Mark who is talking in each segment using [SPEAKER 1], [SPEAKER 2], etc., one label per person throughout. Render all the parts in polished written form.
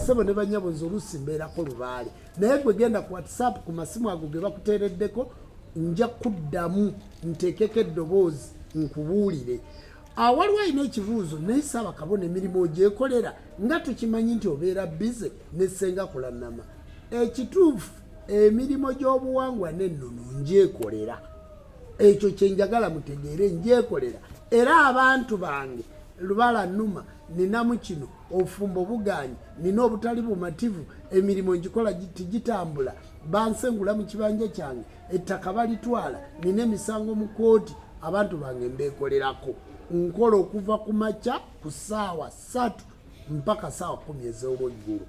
[SPEAKER 1] basebo ne banyabo nzolusi mbeerako lubaale naye gwe genda ku WhatsApp ku masimu ago ge bakuteereddeko nja kuddamu nteekeko eddoboozi nkubuulire. Waliwo alina ekibuuzo naye Ssaabakabona emirimu ogyekolera nga tukimanyi nti obeera bize ne Ssenga Kulannama. Ekituufu emirimu gy'obuwangwa n'ennono ngyekolera. Ekyo kye njagala mutegeere ngyekolera. Era abantu bange Lubala Nnuma ninamu kino obufumbo buganyi nina obutali bumativu emirimu ngikola gitambula bansengula mu kibanja kyange ettaka balitwala nina emisango mu kooti abantu bange mbeekolerako nkola okuva ku makya ku ssaawa 3 mpaka ssaawa 10 ez'olweggulo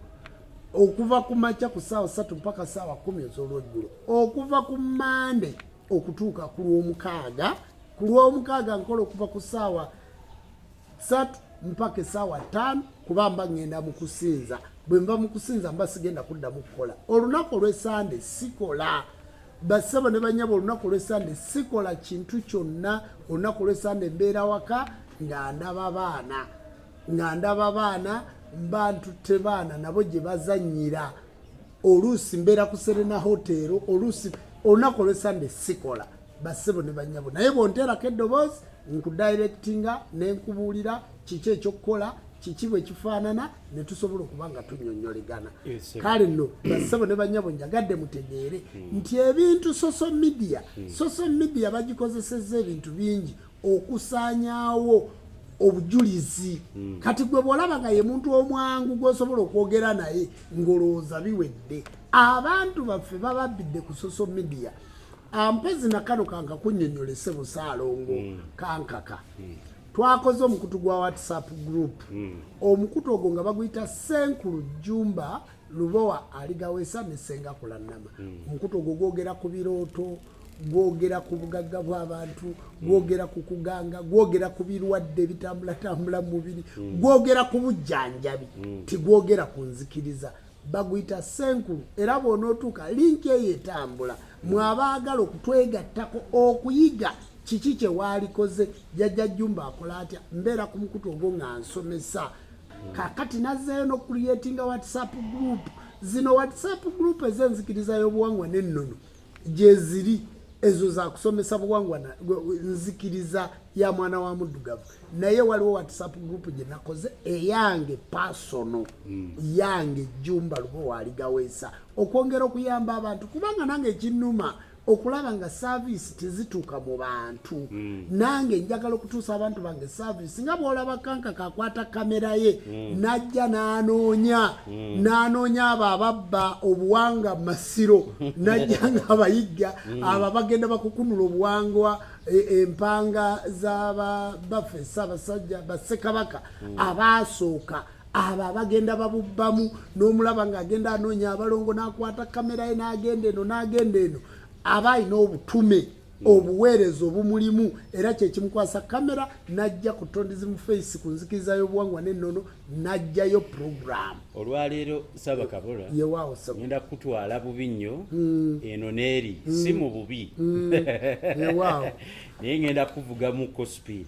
[SPEAKER 1] okuva ku makya ku ssaawa 3 mpaka ssaawa 10 ez'olweggulo okuva ku Mande okutuuka ku Lwomukaaga nkola okuva ku ssaawa 3 mpaka ssaawa 5 kubamba ngenda mu kusinza bwe mba mu kusinza mba sigenda kuddamu kukola olunaku olw'Esande sikola basaba ne banyabo olunaku olw'Esande sikola kintu kyonna olunaku olw'Esande mbeera waka nga ndaba baana mba ntutte baana nabo gye bazannyira oluusi mbeera ku Serena Hotel oluusi olunaku olw'Esande sikola basebo ne banyabo naye bonteerako eddoboozi nkudirectinga nenkubuulira kiki ekyokukola kiki bwe kifaanana ne tusobola okuba nga tunnyonnyolegana. Kale nno basebo ne banyabo njagadde mutegeere nti ebintu social media bagikozesezza ebintu bingi okusaanyaawo obujulizi. Kati gwe bw'olaba nga ye muntu omwangu gw'osobola okwogera naye ng'olowooza biwedde. Abantu baffe bababbidde ku social media. Mpezi na kano kanka kunnyonnyolese Busaalongo kankaka. Twakoze omukutu gwa WhatsApp group. Omukutu ogwo nga baguyita Senkulu JJUMBA Lubowa Aligaweesa ne Ssenga Kulannama. Omukutu ogwo gwogera ku birooto, gwogera ku bugagga bw'abantu, gwogera ku kuganga, gwogera ku birwadde bitambula mu mubiri, gwogera ku bujjanjabi, tigwogera ku nzikiriza. Baguyita Senkulu era bw'onootuuka linki eyo etambula mwabaagala okutwegattako okuyiga kiki kye waalikoze JJUMBA akola atya mbeera ku mukutu ogwo nga nsomesa kakati nazzeeyo n'okuliyetinga WhatsApp group. Zino WhatsApp group ez'enzikiriza y'obuwangwa n'ennono gye ziri ezo za kusomesa buwangwa nzikiriza ya mwana wa muddugavu naye waliwo WhatsApp group gye nakoze eyange personal yange JJUMBA Lubowa Aligaweesa okwongera okuyamba abantu kubanga nange ekinnuma okulaba nga service tezituuka mu bantu nange njagala okutuusa abantu bange service nga bw'olaba kanka kakwata kamera ye najja n'anoonya abo ababba obuwanga masiro najja ng'abayigga abo bagenda bakukunula obuwangwa empanga z'abaffe Ssaabasajja Bassekabaka abaasooka abo bagenda babubbamu n'omulaba ng'agenda anoonya abalongo n'akwata kamera ye n'agenda eno abaina obutume obuweereza obumulimu era kye kimukwasa kamera najja ku tondizimu face ku nzikiriza y'obuwangwa n'ennono najjayo program.
[SPEAKER 2] Olwaleero Ssaabakabona ngenda kutwala bubi nnyo eno n'eri si mu bubi naye ngenda kuvuga mu kospiri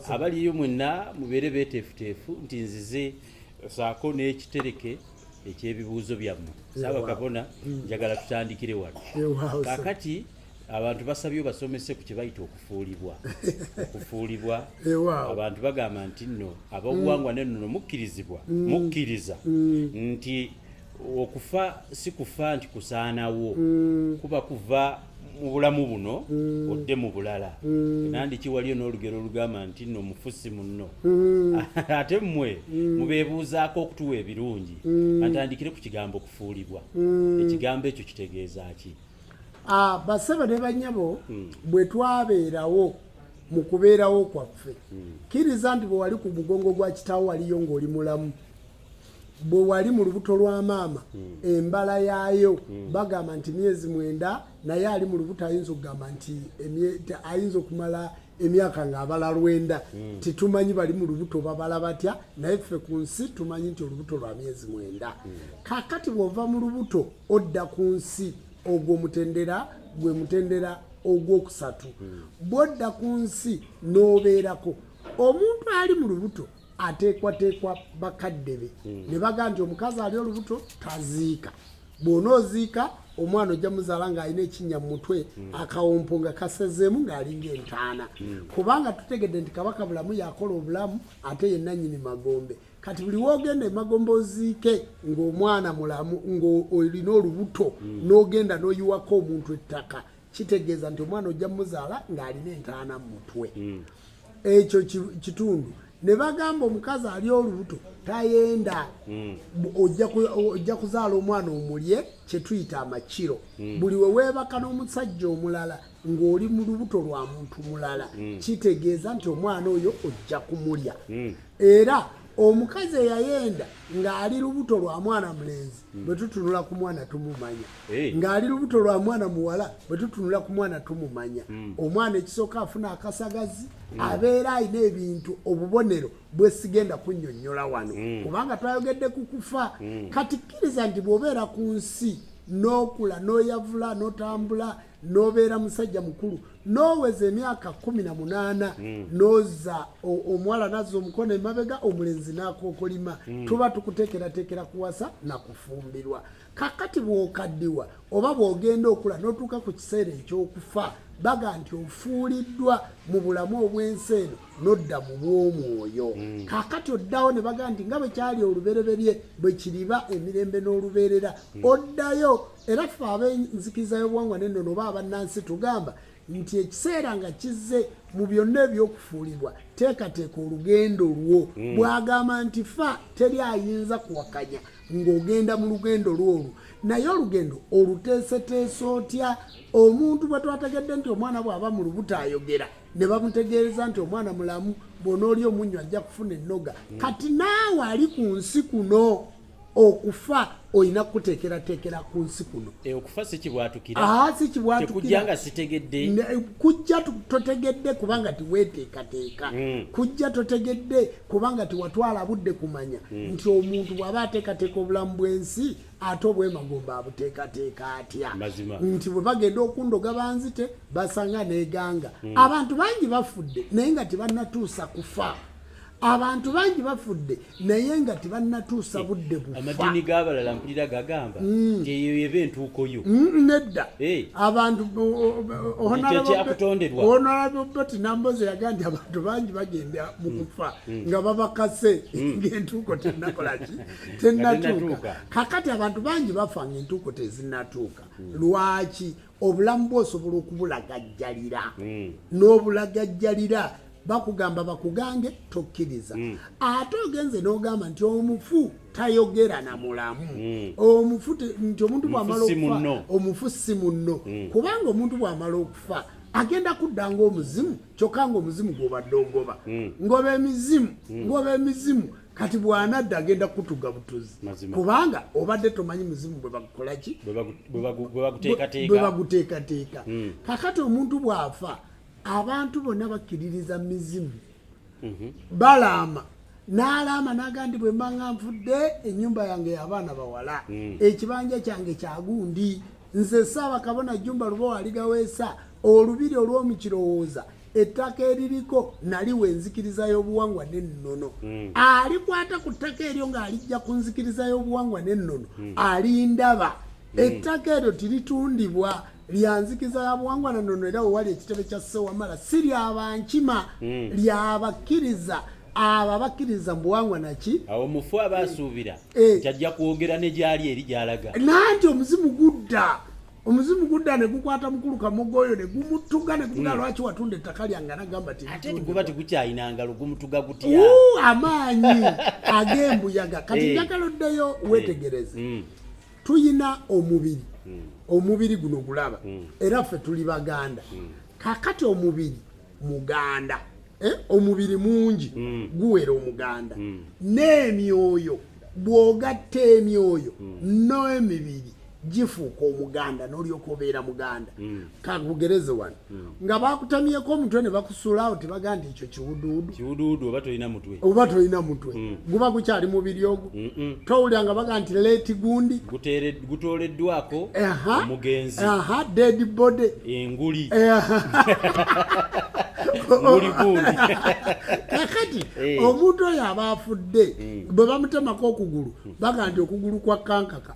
[SPEAKER 2] abaliyo mwenna mubeere beeteefuteefu nti nzize saako n'ekitereke ekyebibuuzo byammwe. Ssaabakabona njagala tutandikire wano kakati abantu basabye basomese ku kye bayita okufuulibwa abantu bagamba nti nno ab'obuwangwa n'ennono mukkiriza nti okufa si kufa nti kusaanawo kuba kuva mu bulamu buno odde mu bulala nandiki waliyo n'olugero olugamba nti nno mufusi munno ate mmwe mubeebuuzaako okutuwa ebirungi atandikire ku kigambo okufuulibwa ekigambo ekyo kitegeeza ki?
[SPEAKER 1] Basebe ne banyabo bwe twabeerawo mu kubeerawo kwaffe kkiriza nti bwe wali ku mugongo gwa kitaawo waliyo ng'oli mulamu bwe wali mu lubuto lwa maama embala yaayo bagamba nti myezi 9 naye ali mu lubuto ayinza okugamba nti ayinza okumala emyaka ng'abala 9 titumanyi bali mu lubuto babala batya naye ffe ku nsi tumanyi nti olubuto lwa myezi 9 kakati bw'ova mu lubuto odda ku nsi ogwo mutendera gwe mutendera ogwokusatu bw'odda ku nsi n'obeerako omuntu ali mu lubuto ateekwateekwa bakadde be ne baga nti omukazi ali olubuto taziika bw'onooziika omwana ojja muzaala ng'alina ekinnya mu mutwe akawompo nga kasezeemu ng'alinga entaana kubanga tutegedde nti kabaka bulamu yakola obulamu ate ye nannyini magombe kati buli woogenda emagombe oziike ng'omwana mulamu ng'olina olubuto n'ogenda n'oyiwako omuntu ettaka kitegeeza nti omwana ojja muzaala ng'alina entaana mu mutwe ekyo kitundu ne bagamba omukazi ali olubuto tayenda ojja kuzaala omwana omulye kye tuyita amakiro buli we weebaka n'omusajja omulala ng'oli mu lubuto lwa muntu mulala kitegeeza nti omwana oyo ojja kumulya era omukazi eyayenda ng'ali lubuto lwa mwana mulenzi bwe tutunula ku mwana tumumanya ng'ali lubuto lwa mwana muwala bwe tutunula ku mwana tumumanya omwana ekisooka afuna akasagazi abeera alina ebintu obubonero bwesigenda kunnyonnyola wano kubanga twayogedde ku kufa kati kkiriza nti bw'obeera ku nsi n'okula n'oyavula n'otambula n'obeera musajja mukulu n'oweza emyaka 18 n'oza omuwala nazza omukono emabega omulenzi n'akookolima tuba tukuteekerateekera kuwasa nakufumbirwa kakati bw'okaddiwa oba bw'ogenda okula n'otuuka ku kiseera ekyokufa baga nti ofuuliddwa mu bulamu obw'ensi eno n'odda mu bw'omwoyo kakati oddawo ne baga nti nga bwe kyali olubereberye bwe kiriba emirembe n'olubeerera oddayo era ffe ab'enzikiriza y'obuwangwa n'ennono oba abannansi tugamba nti ekiseera nga kizze mu byonna ebyokufuulibwa teekateeka olugendo lwo bw'agamba nti fa teri ayinza kuwakanya ng'ogenda mu lugendo lwolwo naye olugendo oluteeseteese otya omuntu bwe twategedde nti omwana bw'aba mu lubuto ayogera ne bamutegeereza nti omwana mulamu bw'onoolya omunnyo ajja kufuna ennoga kati naawe ali ku nsi kuno okufa oyina kuteekerateekera ku nsi kuno
[SPEAKER 2] okufa si kibwatukira tekujja nga sitegedde
[SPEAKER 1] kujja totegedde kubanga tiweeteekateeka kujja totegedde kubanga tiwatwala budde kumanya nti omuntu bw'aba ateekateeka obulamu bw'ensi ate obwemagomba abuteekateeka atya nti bwe bagenda okundoga banzite basanga neeganga abantu bangi bafudde naye nga tebannatuusa kufa abantu bangi bafudde naye nga tebannatuusa budde bufa
[SPEAKER 2] amadini g'abalala mpulira gagamba nti eyo yeba entuukoyo
[SPEAKER 1] nedda abantu Honorable Namboze yaga nti abantu bangi bagenda mu kufa nga babakase ng'entuuko tennatuuka kakati abantu bangi bafa ng'entuuko tezinnatuuka lwaki obulamu bw'osobola okubulagajjalira n'obulagajjalira bakugamba bakugange tokkiriza ate ogenze n'ogamba nti omufu tayogera na mulamu omufu nti omuntu bw'amala okufa omufu si munno kubanga omuntu bw'amala okufa agenda kudda ng'omuzimu kyokka ng'omuzimu gw'obadde ogoba ngoba emizimu kati bw'anadda agenda kutuga butuzi kubanga obadde tomanyi muzimu bwe bakukolaki bwe baguteekateeka kakati omuntu bw'afa abantu bonna bakkiririza mizimu balaama n'alaama n'agandi bwe mbanga nfudde ennyumba yange y'abaana bawala ekibanja kyange kyagundi nze Ssaabakabona Jjumba Lubowa Aligaweesa olubiri olw'omukirowooza ettaka eririko naliwe enzikiriza y'obuwangwa n'ennono alikwata ku ttaka eryo ng'alijja ku nzikiriza y'obuwangwa n'ennono alindaba ettaka eryo tiritundibwa lyanzikiza ya buwangwa na nnono era wali ekitebe kya Ssewamala si lyabankima lyabakkiriza abo abakkiriza mu buwangwa naki
[SPEAKER 2] awo mufu abasuubira kyajja kwogera ne gyali eri gyalaga
[SPEAKER 1] nanti omuzimu gudda ne gukwata mukulu Kamogoyo ne gumutuga ne gumuga lwaki watunda ettaka lyange nagamba ti
[SPEAKER 2] ate guba tigukyayinanga lugumutuga gutya
[SPEAKER 1] amaanyi ag'embuyaga kati njagala oddeyo wetegereze tuyina omubiri guno gulaba era ffe tuli baganda kakati omubiri muganda omubiri mungi guwera omuganda n'emyoyo bw'ogatta emyoyo n'emibiri gifuuka omuganda n'olyoka obeera muganda kakugereze wano nga bakutamyeko omutwe ne bakusulawo tebaganda ekyo
[SPEAKER 2] kiwuduwudu oba tolina mutwe
[SPEAKER 1] guba gukyali mubiri ogwo towulira nga baga nti leeti gundi
[SPEAKER 2] gutooleddwako omugenzi
[SPEAKER 1] dead body
[SPEAKER 2] enguli buli gundi
[SPEAKER 1] kakati omuntu oyo aba afudde bwe bamutemako okugulu baga nti okugulu kwa kankaka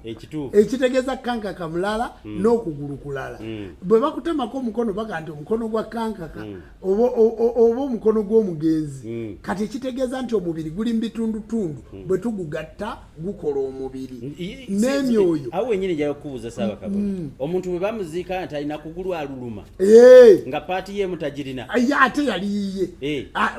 [SPEAKER 1] ekitegeeza kankaka mulala n'okugulu kulala bwe bakutemako omukono baga nti omukono gwa kankaka oba omukono gw'omugenzi kati ekitegeeza nti omubiri guli mu bitundutundu bwe tugugatta gukola omubiri n'emyoyo
[SPEAKER 2] awo wenyini njala okubuuza Ssaabakabona omuntu bwe bamuziika nti alina kugulu aluluma nga paati ye mutagirina
[SPEAKER 1] ate yaliyiye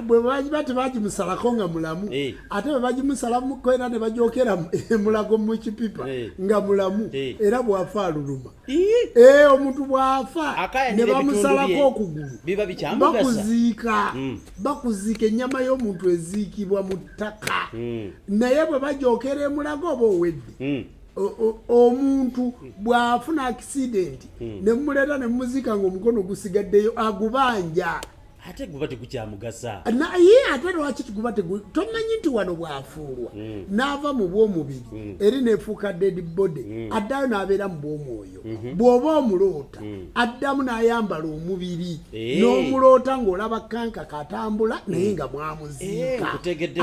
[SPEAKER 1] bwe bagiba tebagimusalako nga mulamu ate bwe bagimusalamu era ne bagyokera mulago mu kipipa nga mulamu era bwafa aluluma omuntu bwafa ne bamusalako okugulu bakuziika ennyama y'omuntu eziikibwa mu ttaka naye bwe bagyokera emulago oba owedde omuntu bwafuna accident ne mumuleeta ne mumuziika ng'omukono gusigaddeyo agubanja
[SPEAKER 2] ate guba tegukyamugasa
[SPEAKER 1] naye ate lwaki guba tomanyi nti wano bwafuulwa n'ava mu bw'omubiri eri neefuuka dead body addayo n'abeera mu bw'omwoyo bw'oba omuloota addamu n'ayambala omubiri n'omuloota ng'olaba kankaka atambula naye nga mwamuziika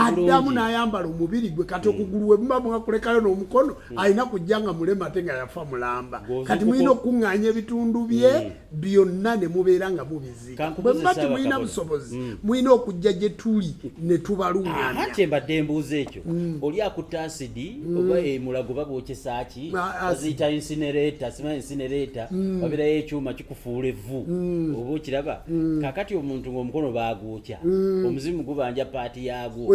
[SPEAKER 1] addamu n'ayambala omubiri gwe kati okugulu we muba mwakulekayo n'omukono alina kujja nga mulema ate nga yafa mulamba kati mulina okuŋŋaanya ebitundu bye byonna ne mubeera nga mubiziika mulina busobozi mulina okujja gye tuli ne tubalungamya
[SPEAKER 2] kyembadde mbuuza ekyo oli akutta asidi oba emulago babwokyesa ki baziyita incinerator sima incinerator babeerayo ekyuma kikufuula evvu oba okiraba kakati omuntu ng'omukono baagwokya omuzimu gubanja paati yaagwo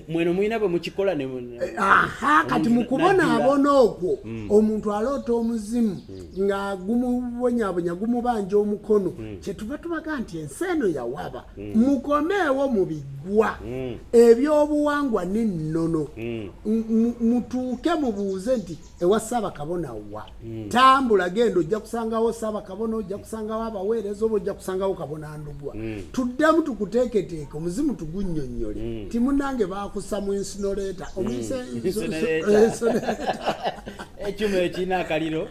[SPEAKER 2] mweno mulina bwe mukikola
[SPEAKER 1] kati mu kubonaabona okwo omuntu aloota omuzimu nga gumubonyabonya gumubanja omukono kyetuba tubaga nti ensi eno yawaba mukomeewo mu biggwa ebyobuwangwa n'ennono mutuuke mubuuze nti ewa Ssaabakabona wa tambula genda ojja kusangawo Ssaabakabona ojja kusangawo abaweereza oba ojja kusangawo kabona ndugwa tuddemu tukuteeketeeke omuzimu tugunnyonnyole ti munnange baakussa mu incinerator
[SPEAKER 2] ekyuma ekirina akaliro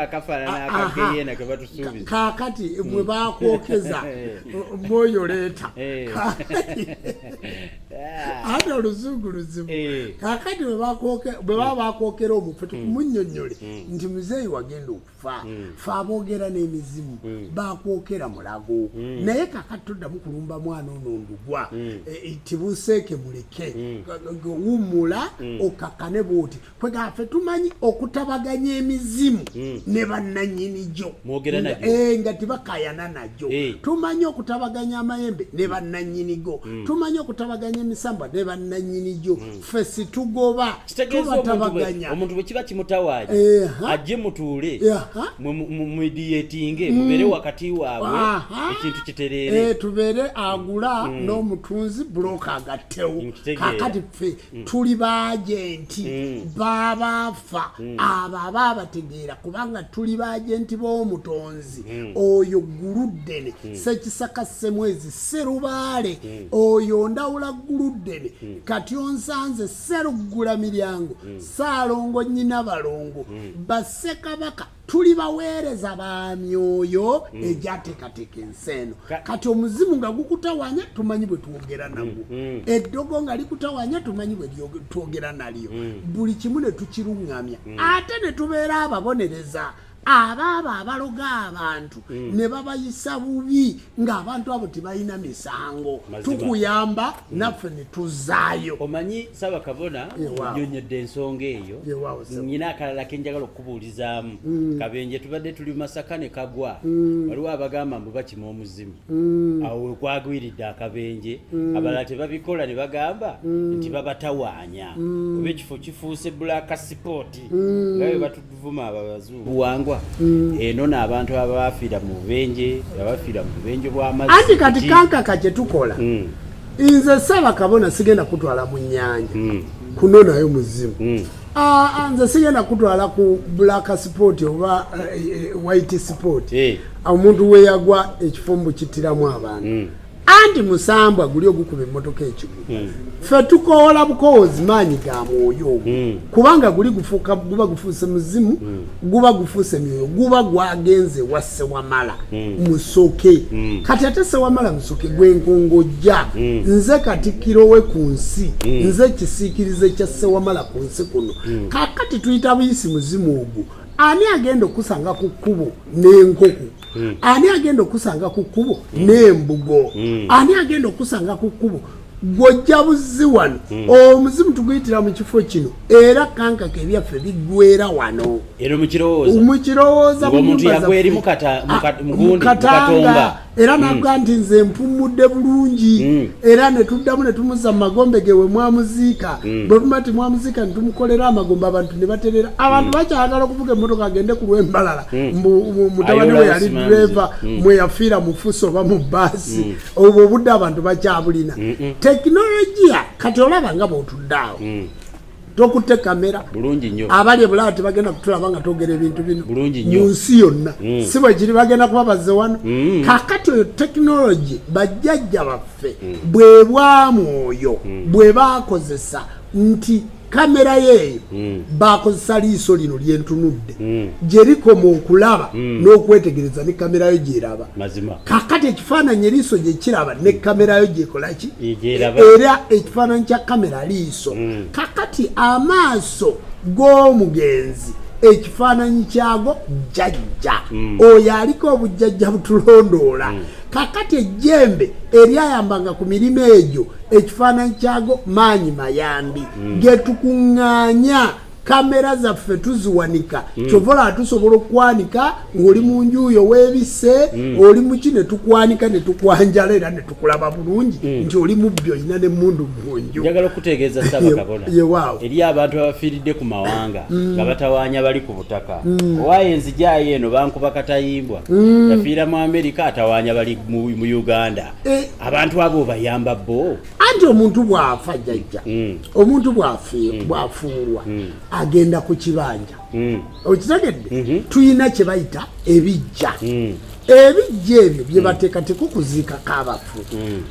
[SPEAKER 2] akafaanana akageyeena ke batusuubiza
[SPEAKER 1] kaakati mwe baakwokeza mwoyo leeta ate oluzungu luzimu kaakati bwe baba bakwokera omuffe tukumunnyonnyole nti muzeeyi wagenda okufa fe aboogera n'emizimu bakwokera mulago naye kaakati toddamu kulumba mwana ono ndugwa tibuseeke muleke wumula okakkane bwoti kwegaffe tumanyi okutabaganya emizimu ne bannannyini gyo nga tibakayana najjo tumanyi okutabaganya amayembe ne bannannyini go tumanyi okutabaganya emisambwa ne bannannyini gyo ffe situgoba tubatabaganya
[SPEAKER 2] omuntu bwe kiba kimutawaanya ajje mutuule mumediatinge mubeere wakati waabwe ekintu kitereere
[SPEAKER 1] tubeere agula n'omutunzi bulooka agattewo kakati ffe tuli baagenti baabaafa abo abaabategeera kubanga tuli baagenti b'omutonzi oyo guluddene sekisaka semwezi serubaale oyo ndawula guluddene kati onsanze seruggula miryango saalongo nnyina balongo bassekabaka tuli baweereza ba myoyo egyateekateeka ensi eno kati omuzimu nga gukutawanya tumanyi bwe twogera nagwo eddogo nga likutawanya tumanyi bwe twogera nalyo buli kimu ne tukiruŋŋamya ate ne tubeera ababonereza abaabo abaloga abantu ne babayisa bubi ng'abantu abo tebalina misango tukuyamba naffe ne tuzzaayo
[SPEAKER 2] omanyi Ssaabakabona nnyonnyodde ensonga eyo nnyina akalala ke njagala okubuulizaamu kabenje tubadde tuli Masaka ne kagwa waliwo abagamba mbu bakima omuzimu awo wekwagwiridde akabenje abalala tebabikola ne bagamba nti babatawaanya oba ekifo kifuuse black sport nga bwe batuvuma abazungu buwangwa eno n'abantu abafiira mu bubenje abafiira mu bubenje bw'amazzi
[SPEAKER 1] anti kati kankaka kye tukola nze Ssaabakabona sigenda kutwala mu nnyanja kunonayo muzimu nze sigenda kutwala ku black sport oba white sport omuntu we yagwa ekifumbu kittiramu abantu anti musambwa guli ogukuba emmotoka ekigulu ffe tukoola bukoozi maanyi ga mwoyo kubanga guli guba gufuuse muzimu guba gufuuse myoyo guba gwagenze wa Sewamala Musoke kati ate Sewamala Musoke gwenkongojja nze Katikkiro we ku nsi nze kisiikirize kya Sewamala ku nsi kuno kakati tuyita buyisi muzimu ogwo ani agenda okusanga ku kkubo n'enkoko ani agenda okusanga ku kkubo n'embugo ani agenda okusanga ku kkubo gwojja buzzi wano omuzimu tuguyitira mu kifo kino era kankaka ebyaffe biggwera wano
[SPEAKER 2] era
[SPEAKER 1] mukirowooza
[SPEAKER 2] omuntu yagweri mukatonga
[SPEAKER 1] era nabwa nti nze mpumudde bulungi era netuddamu netumuza magombe gewe mwamuziika bwe bumati mwamuziika netumukolera amagombe abantu ne baterera abantu bakyagala okuvuga emmotoka agende ku lw'embalala mutabani we yali driver mwe yafiira mu fuso oba mu baasi obwo obudde abantu bakyabulina tekinologiya kati olaba nga bw'otudde awo tokutte kamera
[SPEAKER 2] bulungi nnyo
[SPEAKER 1] abali ebulaba tebagenda kutulaba nga twogera ebintu bino
[SPEAKER 2] bulungi nnyo
[SPEAKER 1] mu nsi yonna si bwe kiri bagenda kuba bazze wano kakati oyo tekinologi bajjajja baffe bwe bwamwoyo bwe baakozesa nti kamera yeeyo bakozesa liiso lino lyentunudde gye likoma okulaba n'okwetegereza ne kamera yo gyeraba kakati ekifaananyi eriiso gye kiraba ne kamera yo gyekolaki era ekifaananyi kya kamera liiso kakati amaaso g'omugenzi ekifaananyi kyago jjajja oyo aliko obujjajja butulondoola kakati ejjembe eryayambanga ku mirimu egyo ekifaananyi kyago maanyi mayambi getukuŋŋaanya kamera zaffe tuziwanika kyovola tusobola okwanika ng'oli mu njuuyo weebise oli muki ne tukwanika ne tukwanjala era ne tukulaba bulungi nti oli mubbi olina n'emmundu mu nju
[SPEAKER 2] njagala okutegeeza Ssaabakabona eri abantu abafiiridde ku mawanga nga batawaanya bali ku butaka owaayo enzijaayo eno bankuba katayimbwa yafiira mu Amerika atawaanya bali mu Uganda abantu abo bayamba bo anti
[SPEAKER 1] omuntu bw'afa jjajja omuntu bw'afuulwa agenda ku kibanja okitegedde tuyina kye bayita ebijja ebijja ebyo bye bateekateeka okuziikako abafu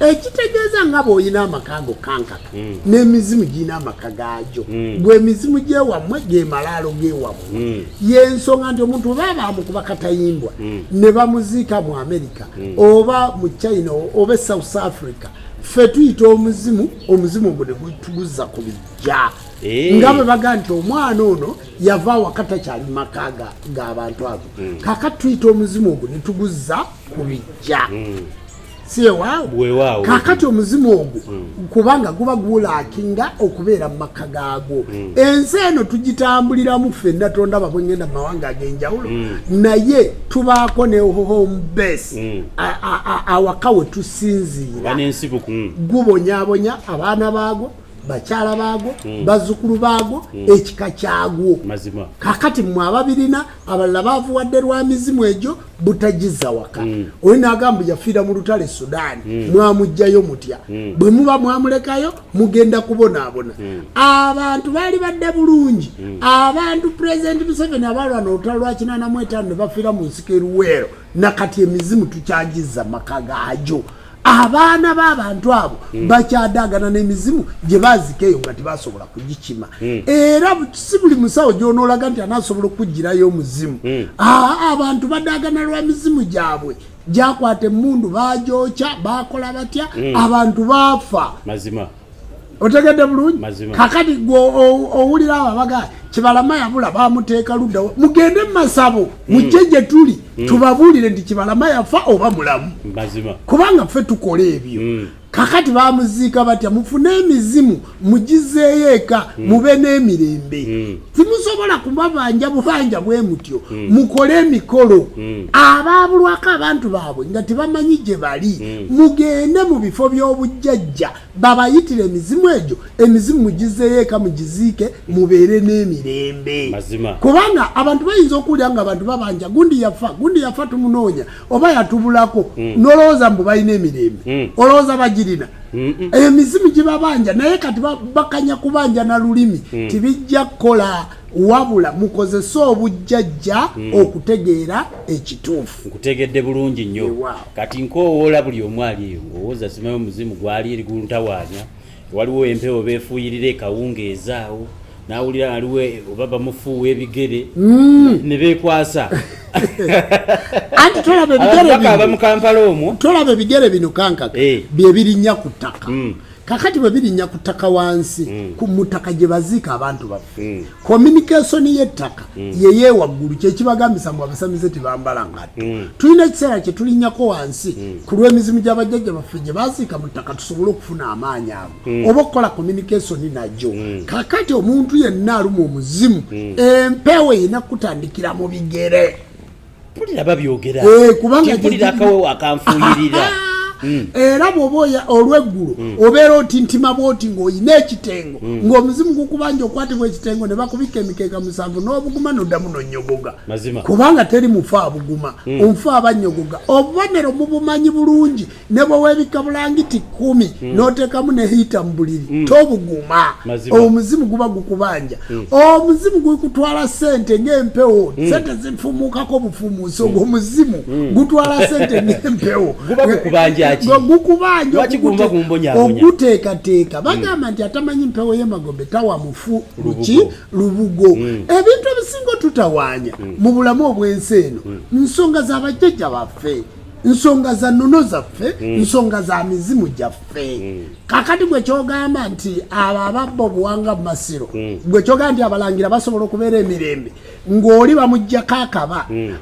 [SPEAKER 1] ekitegeeza nga bw'olina amakago kankaka n'emizimu girina amaka gaagyo bwe emizimu gy'ewammwe ge malaalo g'ewammwe y'ensonga nti omuntu oba baamukuba katayimbwa ne bamuziika mu Amerika oba mu China oba South Africa ffe tuyita omuzimu ogwo ne gutuguzza ku bijja nga bwe baga nti omwana ono yava wakati akyali maka g'abantu abo kakati tuyita omuzimu ogwo ne tuguzza ku bijja
[SPEAKER 2] siewaawo
[SPEAKER 1] kakati omuzimu ogwo kubanga guba gulaakinga okubeera mu maka gaagwo ensi eno tugitambuliramu ffenna tondaba bwe ngenda mu mawanga ag'enjawulo naye tubaako ne home base awaka we tusinziira gubonyaabonya abaana baagwo bakyala baagwo bazzukulu baagwo ekika kyagwo kakati mmwe ababirina abalala baavuwadde lwa mizimu egyo butagiza waka oli n'agamba yafiira mu lutale Sudaani mwamugjayo mutya bwe muba mwamulekayo mugenda kubonaabona abantu baali badde bulungi abantu Pulezidenti Museveni abalwana olutalo lwa 85 ne bafiira mu nsiko eruweero nakati emizimu tukyagiza maka gaagyo abaana b'abantu abo bakyadaagana n'emizimu gye baazikeeyo nga tebasobola kugikima era si buli musawo gy'onoolaga nti anaasobola okugirayo omuzimu abantu badaagana lwa mizimu gyabwe gyakwata emmundu baagyokya baakola batya abantu baafa otegedde bulungi kakati gwe owulira abo abagaa Kibalama yabula bamuteeka ludda mugende mu Masabo mujje gye tuli tubabuulire nti Kibalama yafa oba mulamu kubanga ffe tukola ebyo kakati bamuziika batya mufune emizimu mugizeeyo eka mube n'emirembe timusobola kubabanja bubanja bwe mutyo mukole emikolo abaabulwako abantu baabwe nga tebamanyi gye bali mugende mu bifo by'obujjajja babayitire emizimu egyo emizimu mugizeeyo eka mugiziike mubeere n'emirembe kubanga abantu bayinza okuwulira nga abantu babanja gundi yafa tumunoonya oba yatubulako nolowooza mbu balina emirembe olowooza bagirina emizimu gibabanja naye kati bakanya kubanja na lulimi tibijja kukola wabula mukozese obujjajja okutegeera ekituufu.
[SPEAKER 2] Nkutegedde bulungi nnyo. Kati nkowoola buli omu ali eyo ngowooza simanyi omuzimu gwali eri guntawaanya waliwo empewo beefuuyirira ekawungeeza awo nawulira waliwo oba bamufuuwa ebigere ne beekwasa
[SPEAKER 1] anti tolaba ebigere
[SPEAKER 2] aba mu Kampala omwo
[SPEAKER 1] tolaba ebigere bino kankaka bye birinnya ku ttaka kakati bwe birinnya ku ttaka wansi ku mutaka gye baziika abantu baffe communication y'ettaka yeye waggulu kyekibagambisa mu abasamize tibambala ngatto tulina ekiseera kye tulinnyako wansi ku lw'emizimu gy'abajjajja baffe gye baziika mu ttaka tusobole okufuna amaanyi ago oba okukola communication najjo kakati omuntu yenna aluma omuzimu empewo erina kutandikira mu bigere
[SPEAKER 2] mpulira babyogera mpulira akawewo akanfuuyirira
[SPEAKER 1] era bw'oba olw'eggulu obeera otintima bw'oti ng'olina ekitengo ng'omuzimu gukubanja okwatibwa ekitengo ne bakubika emikeeka 7 n'obuguma n'oddamu n'onnyogoga kubanga teri mufu abuguma omufu abannyogoga obubonero mubumanyi bulungi ne bwe weebika bulangiti 10 n'oteekamu ne hiita mu buliri tobuguma omuzimu guba gukubanja omuzimu gukutwala ssente ng'empewo ssente zifumukako bufumuusi ogwo omuzimu gutwala ssente ng'empewo gukubanja oguteekateeka bagamba nti atamanyi mpewo y'emagombe tawa mufu lubugo ebintu ebisinga tutawaanya mu bulamu obw'ensi eno nsonga z'abajjajja baffe nsonga za nnono zaffe nsonga za mizimu gyaffe kakati gwe kyogamba nti abo ababba obuwanga mu masiro gwe kyogamba nti abalangira basobola okubeera emirembe ng'oli bamuggyako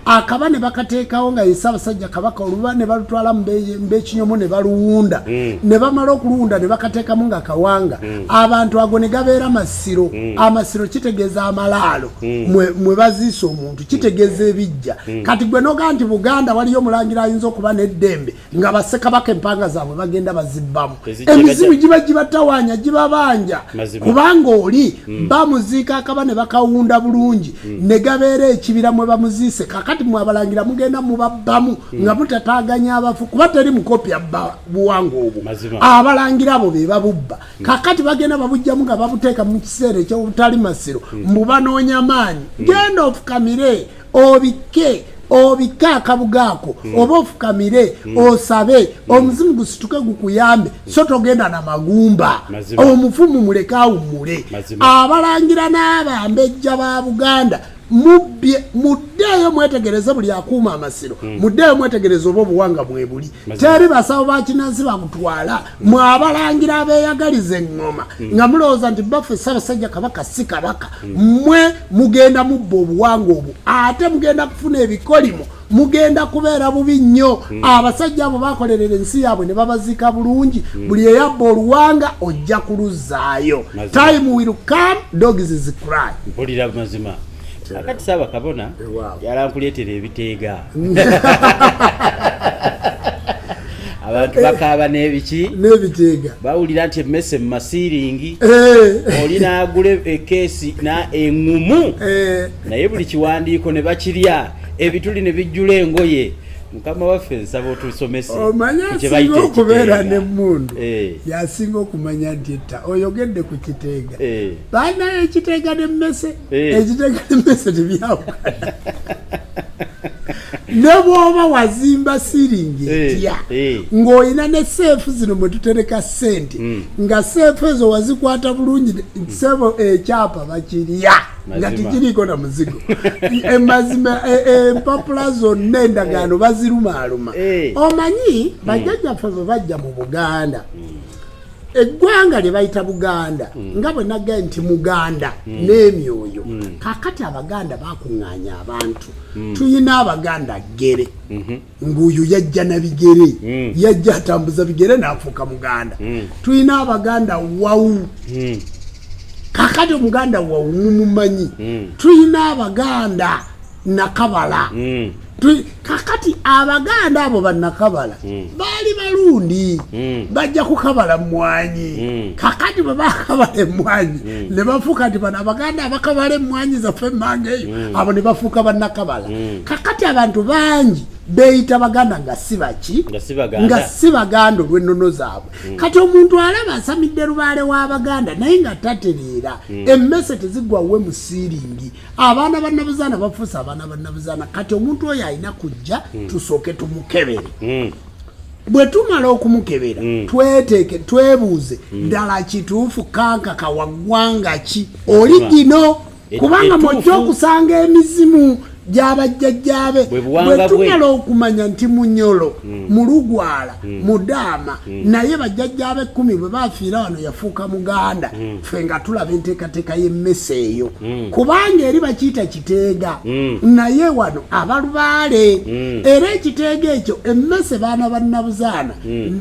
[SPEAKER 1] akaba ne bakateekawo nga ye Ssaabasajja Kabaka oluba ne balutwala mu bekinyomo ne baluwunda ne bamala okuluwunda ne bakateekamu nga kawanga abantu ago ne gabeera masiro amasiro kitegeeza amalaalo mwe baziisa omuntu kitegeeza ebijja kati gwe noga nti Buganda waliyo omulangira ayinza okuba n'eddembe nga bassekabaka empanga zaabwe bagenda bazibbamu emizimu giba gibatawaanya gibabanja kubanga oli bamuziika akaba ne bakawunda bulungi ne gabeera ekibira mwe bamuziise kakati mwe abalangira mugenda mubabbamu nga mutataganya abafu kuba teri mukopya buwanga obwo abalangira abo be babubba kakati bagenda babujjamu nga babuteeka mu kiseera ekyobutali masiro mbubanoonya maanyi genda ofukamire obike akabugaako oba ofukamire osabe omuzimu gusituke gukuyambe so togenda na magumba omufumu muleke awummule abalangira n'abambejja ba Buganda muddeeyo mwetegereze buli akuuma amasiro muddeeyo mwetegereze oba obuwanga mwebuli teri basawo bakinansi bakutwala mwabalangira abeeyagaliza eŋŋoma nga mulowooza nti baffe Ssaabasajja Kabaka si kabaka mmwe mugenda mubba obuwanga obwo ate mugenda kufuna ebikolimo mugenda kubeera bubi nnyo abasajja abo bakolerera ensi yaabwe ne babaziika bulungi buli eyabba oluwanga ojja kuluzaayo time will come dogs is cry
[SPEAKER 2] mpulira mazima akati Ssaabakabona yalankuleetera ebiteega abantu bakaaba
[SPEAKER 1] n'ebiteega
[SPEAKER 2] bawulira nti emmese mu masiiringi oli n'agula ekeesi eŋŋumu naye buli kiwandiiko ne bakirya ebituli ne bijjula engoye Mukama waffe nsaba otusomese
[SPEAKER 1] omanya singa okubeera n'emmundu yasinga okumanya nti etta oyogedde ku kiteega baanayo ekiteega n'emmese ekiteega n'emmese tebyawukana ne bw'oba wazimba siringi etya ng'olina ne seefu zino mwe tutereka ssente nga seefu ezo wazikwata bulungi seefu ekyapa bakirya nga tikiriko na muzigo emazima empapula zonna endagaano bazirumaaluma omanyi bajjajjaffe bwe bajja mu Buganda eggwanga lye bayita Buganda nga bwe naggaye nti Muganda n'emyoyo kakati Abaganda bakuŋŋaanya abantu tuyina Abaganda ggere ng'oyo yajja na bigere yajja atambuza bigere n'afuuka Muganda tuyina Abaganda wawu kakati Omuganda wawu mumumanyi tuyina Abaganda Nakabala kakati Abaganda abo bannakabala baali balundi bajja kukabala mmwanyi kakati bwe bakabala emmwanyi ne bafuuka nti bano Abaganda abakabala emmwanyi zaffe emmange eyo abo ne bafuuka bannakabala kakati abantu bangi beeyita baganda nga si baki nga si baganda olw'ennono zaabwe kati omuntu alaba asamidde lubaale w'abaganda naye nga tatereera emmese tezigwawe mu siiringi abaana bannabuzaana bafuusa abaana bannabuzaana kati omuntu oyo alina kujja tusooke tumukebere bwe tumala okumukebera twebuuze ddala kituufu kankaka waggwanga ki oli gino kubanga mwojja okusanga emizimu gy'abajjajjaabe bwe tumala okumanya nti Munyolo Mulugwala Mudaama naye bajjajjaabe 10 bwe bafiira wano yafuuka Muganda ffe nga tulaba enteekateeka y'emmese eyo kubanga eri bakiyita kiteega naye wano abalubaale era ekiteega ekyo emmese baana ba Nabuzaana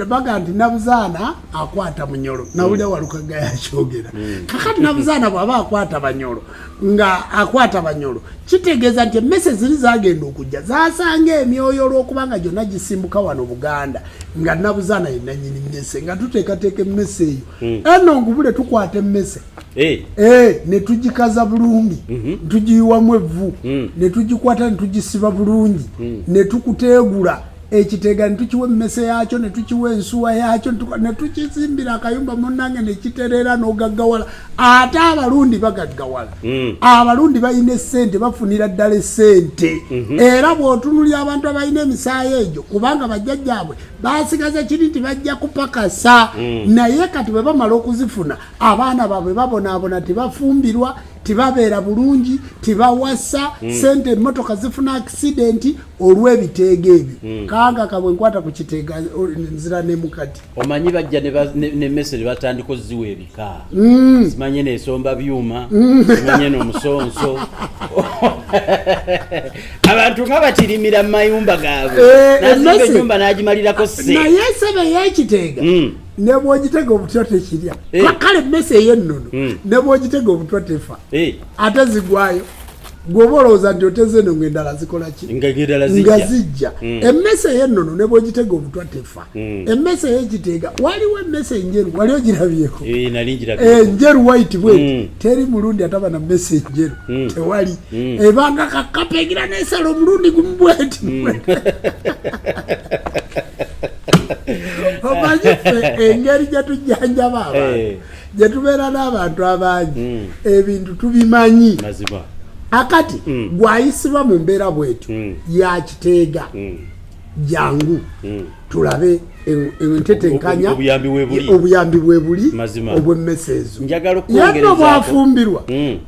[SPEAKER 1] baga nti Nabuzaana akwata Munyolo nawulira Walukaga yakyogera kakati Nabuzaana bw'aba akwata Banyolo nga akwata Banyolo kitegeeza nti emmese ziri zagenda okujja zasanga emyoyo olw'okubanga gyonna gisimbuka wano Buganda nga Nabuzaana yenna nnyini mmese nga tuteekateeka emmese eyo eno ngubule tukwata emmese ne tugikaza bulungi tugiyiwamu evvu ne tugikwata ne tugisiba bulungi ne tukuteegula ekiteega ne tukiwa emmese yakyo ne tukiwa ensuwa yakyo ne tukizimbira akayumba munnange ne kitereera n'ogaggawala ate abalundi bagaggawala abalundi balina essente bafunira ddala essente era bw'otunulira abantu abalina emisaayi egyo kubanga bajjajjaabwe basigaza kiri nti bajja kupakasa naye kati bwe bamala okuzifuna abaana baabwe babonaabona tebafumbirwa tibabeera bulungi tibawasa sente emmotoka zifuna aksidenti olw'ebiteega ebyo kanga kabwe nkwata ku kiteega nzira ne mukati
[SPEAKER 2] omanyi bajja n'emmese ne batandika oziwa ebika simanye n'esomba byuma simanye n'omusonso abantu nga batirimira mu mayumba gaabwe nazimba ennyumba n'agimalirako
[SPEAKER 1] naye sebe y'ekiteega ne bw'ogitega obutwa tekirya kale emmese ey'ennono ne bw'ogitega obutwa tefa ate zigwayo gwoba olowooza nti oteze eno ng'endala zikola ki nga zijja emmese ey'ennono ne bw'ogitega obutwa tefa emmese ey'ekiteega waliwo emmese enjeru wali ogirabyeko enjeru white bwe teri mulundi ataba na mmese enjeru tewali ebanga kakapegira n'esala omulundi gumu bweti omanyi ffe engeri gye tujjanjaba abantu gye tubeera n'abantu abangi ebintu tubimanyi akati gwayisibwa mu mbeera bwetu ya kiteega jangu tulabe entetenkanya obuyambi bwe buli obw'emmese ezo yanno bwafumbirwa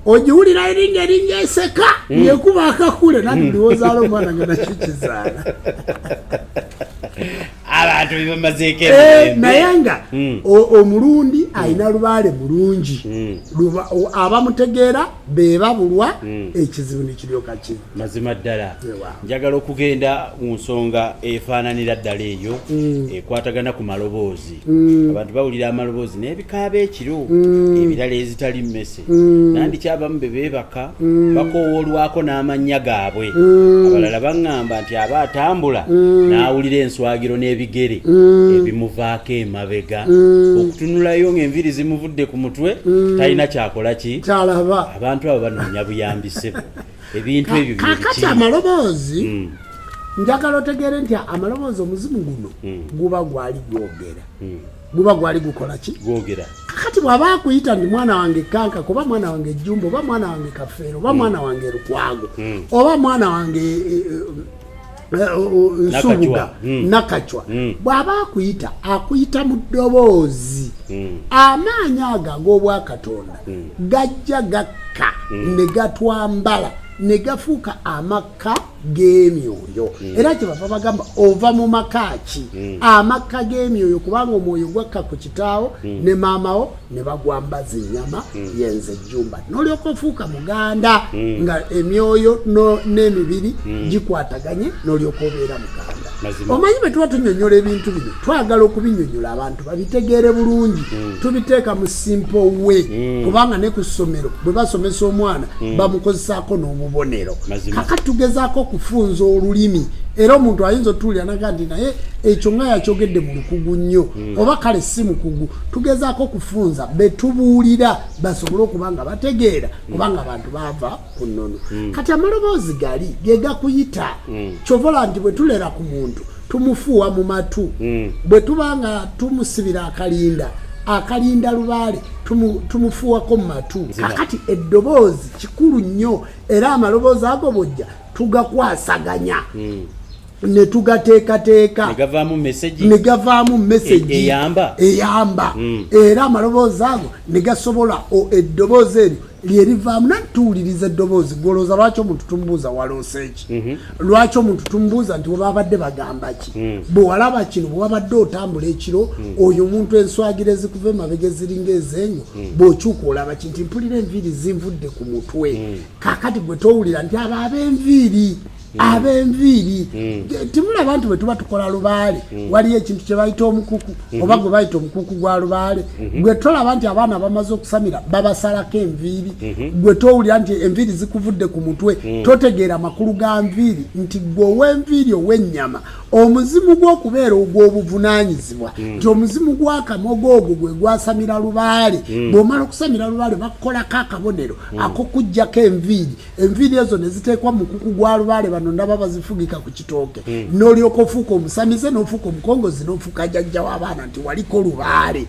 [SPEAKER 1] ogiwulira eringa eseka yekuba akakule nandi ndowoozaala omwana nga nakyo kizaala
[SPEAKER 2] abantu bibamazeeko
[SPEAKER 1] naye nga omulundi alina lubaale mulungi abamutegeera beebabulwa ekizibu nekiryoka kibi
[SPEAKER 2] mazima ddala njagala okugenda mu nsonga efaananira ddala eyo ekwatagana ku maloboozi abantu bawulira amaloboozi n'ebikaaba ekiro ebirala ezitali mmese nandikyabamu bebeebaka bakowoolwako n'amannya gaabwe abalala baŋŋamba nti aba atambula n'awulira enswagiro n'ebigere ebimuvaako emabega okutunulayo ng'enviri zimuvudde ku mutwe talina kyakola ki abantu abo banoonya buyambise ebintu ebyo
[SPEAKER 1] kakati amaloboozi njagala otegeere nti amaloboozi omuzimu guno guba gwali gwogera guba gwali gukola ki
[SPEAKER 2] gwogera
[SPEAKER 1] kakati bw'aba akuyita ndi mwana wange kanka kuba mwana wange Jjumba oba mwana wange Kafeero oba mwana wange Lukwago oba mwana wange Nsubuga Nakachwa bw'aba akuyita akuyita mu ddoboozi amaanyi ago ag'obwakatonda gajja gakka ne gatwambala ne gafuuka amakka g'emyoyo era kyebava bagamba ova mu maka ki amakka g'emyoyo kubanga omwoyo gwakka ku kitaawo ne maamawo ne bagwambaza ennyama yenze Jjumba n'olyoka ofuuka muganda nga emyoyo n'emibiri gikwataganye n'olyoka obeera muganda omanyi bwe tuba tunyonyola ebintu bino twagala okubinyonyola abantu babitegeere bulungi tubiteeka mu simple way kubanga ne ku ssomero bwe basomesa omwana bamukozesaako n'omubonero kakati tugezaako kufunza olulimi era omuntu ayinza otuulira nagandi naye ekyo nga yakyogedde mu lukugu nnyo oba kale si mukugu tugezaako kufunza betubuulira basobole okuba nga bategeera kubanga abantu baava ku nnono kati amaloboozi gali ge gakuyita kyovola nti bwe tulera ku muntu tumufuuwa mu matu bwe tuba nga tumusibira akalinda lubaale tumufuuwako mu matu kakati eddoboozi kikulu nnyo era amaloboozi ago bojja tugakwasaganya ne tugateekateeka ne gavaamu message eyamba era amaloboozi ago ne gasobola eddoboozi eryo lyerivaamu nantuwuliriza eddoboozi golooza lwaki omuntu tumubuuza waloose ki lwaki omuntu tumubuuza nti webabadde bagamba ki bwe walaba kino bwe wabadde otambula ekiro oyo omuntu enswagira ezikuva emabega eziringa ezenyo bw'okyuka olaba ki nti mpulira enviiri zinvudde ku mutwe kaakati gwe towulira nti abo ab'enviiri timulaba nti bwe tuba tukola lubaale waliyo ekintu kye bayita omukuku oba gwe bayita omukuku gwa lubaale gwe tolaba nti abaana bamaze okusamira babasalako enviiri gwe towulira nti enviiri zikuvudde ku mutwe totegeera makulu ga nviiri nti gwe ow'enviiri ow'ennyama omuzimu gw'okubeera ogw'obuvunaanyizibwa nti omuzimu gw'akamogo ogwo gwe gwasamira lubaale bw'omala okusamira lubaale bakukolako akabonero ak'okuggyako enviiri ezo ne ziteekwa mu mukuku gwa lubaale bano ndaba bazifugika ku kitooke n'olyoka ofuuka omusamize n'ofuuka omukongozi n'ofuuka jjajja w'abaana nti waliko lubaale